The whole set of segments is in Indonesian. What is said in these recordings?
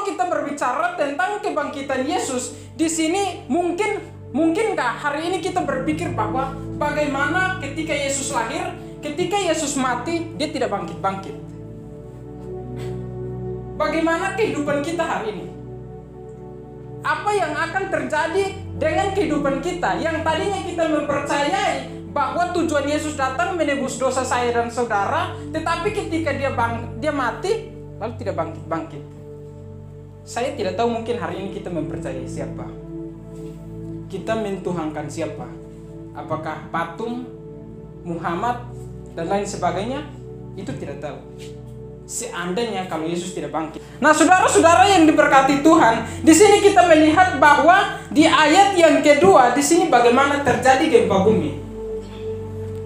kita berbicara tentang kebangkitan Yesus, di sini mungkinkah hari ini kita berpikir bahwa bagaimana ketika Yesus lahir, ketika Yesus mati, dia tidak bangkit-bangkit. Bagaimana kehidupan kita hari ini? Apa yang akan terjadi dengan kehidupan kita yang tadinya kita mempercayai bahwa tujuan Yesus datang menebus dosa saya dan saudara, tetapi ketika dia mati lalu tidak bangkit-bangkit. Saya tidak tahu, mungkin hari ini kita mempercayai siapa? Kita mentuhankan siapa? Apakah patung, Muhammad dan lain sebagainya? Itu tidak tahu. Seandainya kalau Yesus tidak bangkit. Nah, saudara-saudara yang diberkati Tuhan, di sini kita melihat bahwa di ayat yang kedua di sini bagaimana terjadi gempa bumi.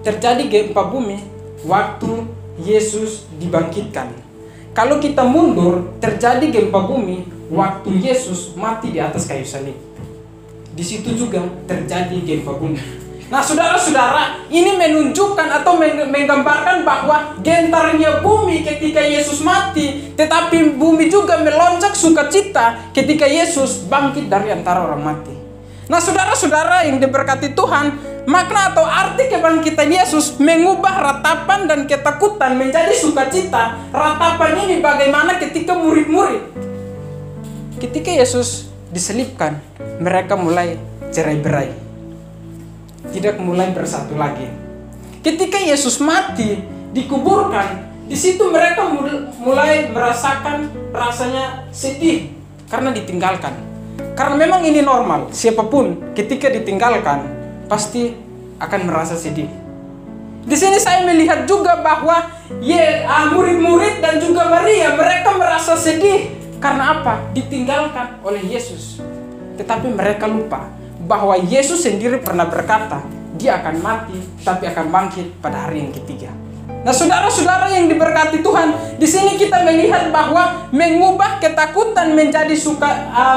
Terjadi gempa bumi waktu Yesus dibangkitkan. Kalau kita mundur, terjadi gempa bumi waktu Yesus mati di atas kayu salib. Di situ juga terjadi gempa bumi. Nah, saudara-saudara, ini menunjukkan atau menggambarkan bahwa gentarnya bumi ketika Yesus mati, tetapi bumi juga melonjak sukacita ketika Yesus bangkit dari antara orang mati. Nah, saudara-saudara yang diberkati Tuhan, makna atau arti kebangkitan Yesus mengubah ratapan dan ketakutan menjadi sukacita. Ratapan ini bagaimana ketika murid-murid, ketika Yesus diselipkan, mereka mulai cerai-berai, tidak mulai bersatu lagi. Ketika Yesus mati, dikuburkan, di situ mereka mulai merasakan rasanya sedih karena ditinggalkan. Karena memang ini normal, siapapun ketika ditinggalkan pasti akan merasa sedih. Di sini saya melihat juga bahwa murid-murid dan juga Maria, mereka merasa sedih karena apa? Ditinggalkan oleh Yesus. Tetapi mereka lupa bahwa Yesus sendiri pernah berkata, dia akan mati tapi akan bangkit pada hari yang ketiga. Nah, saudara-saudara yang diberkati Tuhan, di sini kita melihat bahwa mengubah ketakutan menjadi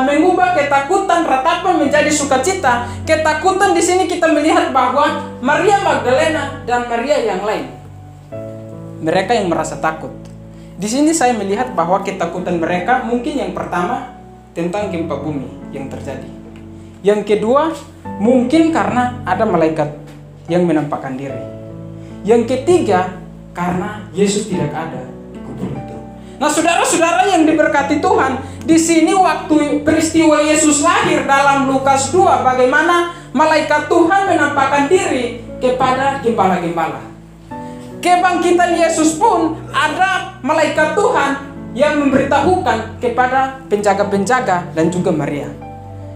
mengubah ketakutan ratapan menjadi sukacita. Ketakutan di sini kita melihat bahwa Maria Magdalena dan Maria yang lain, mereka yang merasa takut. Di sini saya melihat bahwa ketakutan mereka mungkin yang pertama tentang gempa bumi yang terjadi. Yang kedua, mungkin karena ada malaikat yang menampakkan diri. Yang ketiga, karena Yesus tidak ada di kubur itu. Nah, saudara-saudara yang diberkati Tuhan, di sini waktu peristiwa Yesus lahir dalam Lukas 2, bagaimana malaikat Tuhan menampakkan diri kepada gembala-gembala. Kebangkitan Yesus pun ada malaikat Tuhan yang memberitahukan kepada penjaga-penjaga dan juga Maria.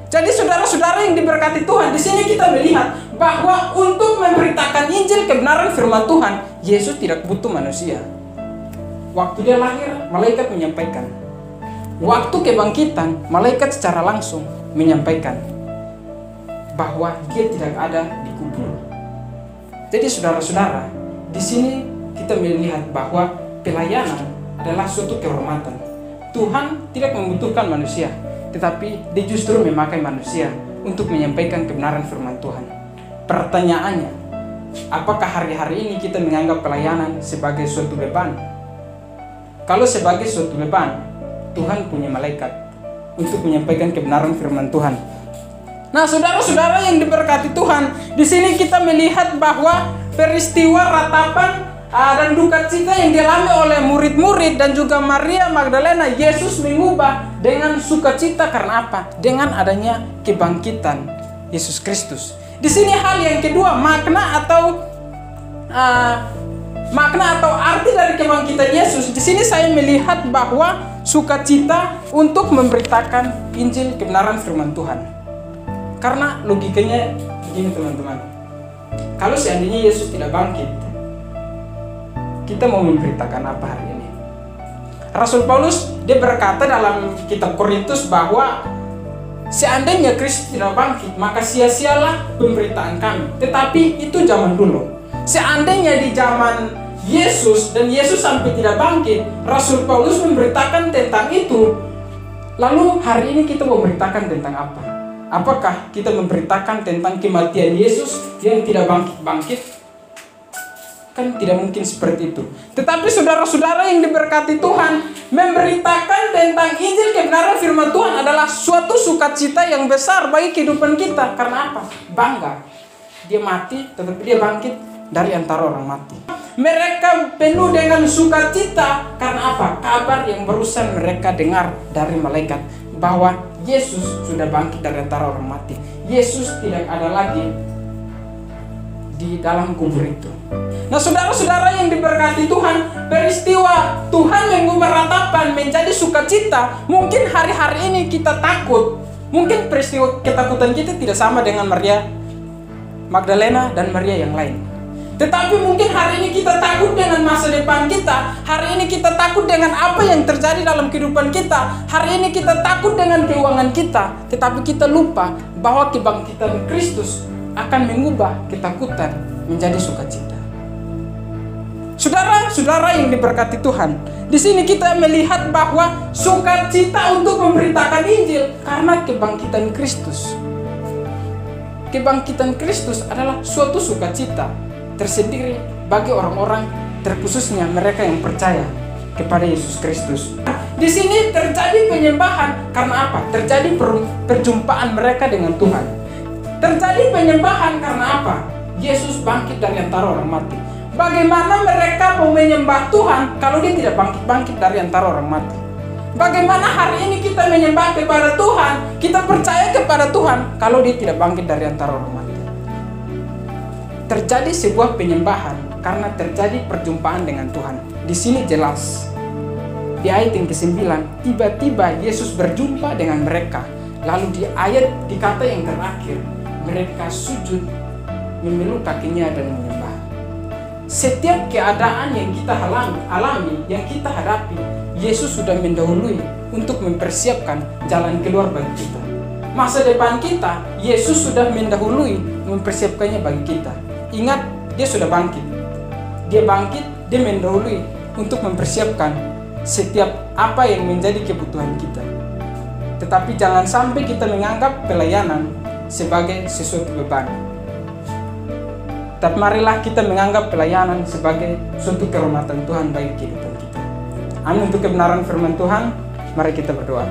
Jadi saudara-saudara yang diberkati Tuhan, di sini kita melihat bahwa untuk memberitakan Injil kebenaran firman Tuhan, Yesus tidak butuh manusia. Waktu dia lahir, malaikat menyampaikan. Waktu kebangkitan, malaikat secara langsung menyampaikan bahwa dia tidak ada di kubur. Jadi saudara-saudara, di sini kita melihat bahwa pelayanan adalah suatu kehormatan. Tuhan tidak membutuhkan manusia, tetapi dia justru memakai manusia untuk menyampaikan kebenaran firman Tuhan. Pertanyaannya, apakah hari-hari ini kita menganggap pelayanan sebagai suatu beban? Kalau sebagai suatu beban, Tuhan punya malaikat untuk menyampaikan kebenaran firman Tuhan. Nah, saudara-saudara yang diberkati Tuhan, di sini kita melihat bahwa peristiwa ratapan dan duka cita yang dialami oleh murid-murid dan juga Maria Magdalena, Yesus mengubah dengan sukacita karena apa? Dengan adanya kebangkitan Yesus Kristus. Di sini hal yang kedua, makna atau arti dari kebangkitan Yesus. Di sini saya melihat bahwa sukacita untuk memberitakan Injil kebenaran firman Tuhan. Karena logikanya begini teman-teman. Kalau seandainya Yesus tidak bangkit, kita mau memberitakan apa hari ini? Rasul Paulus dia berkata dalam kitab Korintus bahwa seandainya Kristus tidak bangkit, maka sia-sialah pemberitaan kami. Tetapi itu zaman dulu. Seandainya di zaman Yesus dan Yesus sampai tidak bangkit, Rasul Paulus memberitakan tentang itu. Lalu hari ini kita mau memberitakan tentang apa? Apakah kita memberitakan tentang kematian Yesus yang tidak bangkit-bangkit? Kan tidak mungkin seperti itu. Tetapi saudara-saudara yang diberkati Tuhan, memberitakan tentang Injil kebenaran firman Tuhan adalah suatu sukacita yang besar bagi kehidupan kita. Karena apa? Bangga. Dia mati, tetapi dia bangkit dari antara orang mati. Mereka penuh dengan sukacita. Karena apa? Kabar yang barusan mereka dengar dari malaikat, bahwa Yesus sudah bangkit dari antara orang mati. Yesus tidak ada lagi di dalam kubur itu. Nah, saudara-saudara yang diberkati Tuhan, peristiwa Tuhan mengubah ratapan menjadi sukacita. Mungkin hari-hari ini kita takut. Mungkin peristiwa ketakutan kita tidak sama dengan Maria Magdalena dan Maria yang lain. Tetapi mungkin hari ini kita takut dengan masa depan kita. Hari ini kita takut dengan apa yang terjadi dalam kehidupan kita. Hari ini kita takut dengan keuangan kita. Tetapi kita lupa bahwa kebangkitan Kristus akan mengubah ketakutan menjadi sukacita. Saudara-saudara yang diberkati Tuhan, di sini kita melihat bahwa sukacita untuk memberitakan Injil karena kebangkitan Kristus. Kebangkitan Kristus adalah suatu sukacita tersendiri bagi orang-orang, terkhususnya mereka yang percaya kepada Yesus Kristus. Di sini terjadi penyembahan karena apa? Terjadi perjumpaan mereka dengan Tuhan. Terjadi penyembahan karena apa? Yesus bangkit dari antara orang mati. Bagaimana mereka mau menyembah Tuhan kalau dia tidak bangkit dari antara orang mati? Bagaimana hari ini kita menyembah kepada Tuhan, kita percaya kepada Tuhan kalau dia tidak bangkit dari antara orang mati? Terjadi sebuah penyembahan karena terjadi perjumpaan dengan Tuhan. Di sini jelas. Di ayat yang ke-9, tiba-tiba Yesus berjumpa dengan mereka. Lalu di kata yang terakhir, mereka sujud, memeluk kakinya dan menyembah. Setiap keadaan yang kita alami, yang kita hadapi, Yesus sudah mendahului untuk mempersiapkan jalan keluar bagi kita. Masa depan kita, Yesus sudah mendahului mempersiapkannya bagi kita. Ingat, dia sudah bangkit. Dia bangkit, dia mendahului untuk mempersiapkan setiap apa yang menjadi kebutuhan kita. Tetapi jangan sampai kita menganggap pelayanan sebagai sesuatu beban. Tapi marilah kita menganggap pelayanan sebagai suatu kehormatan Tuhan bagi kehidupan kita. Amin. Untuk kebenaran firman Tuhan, mari kita berdoa.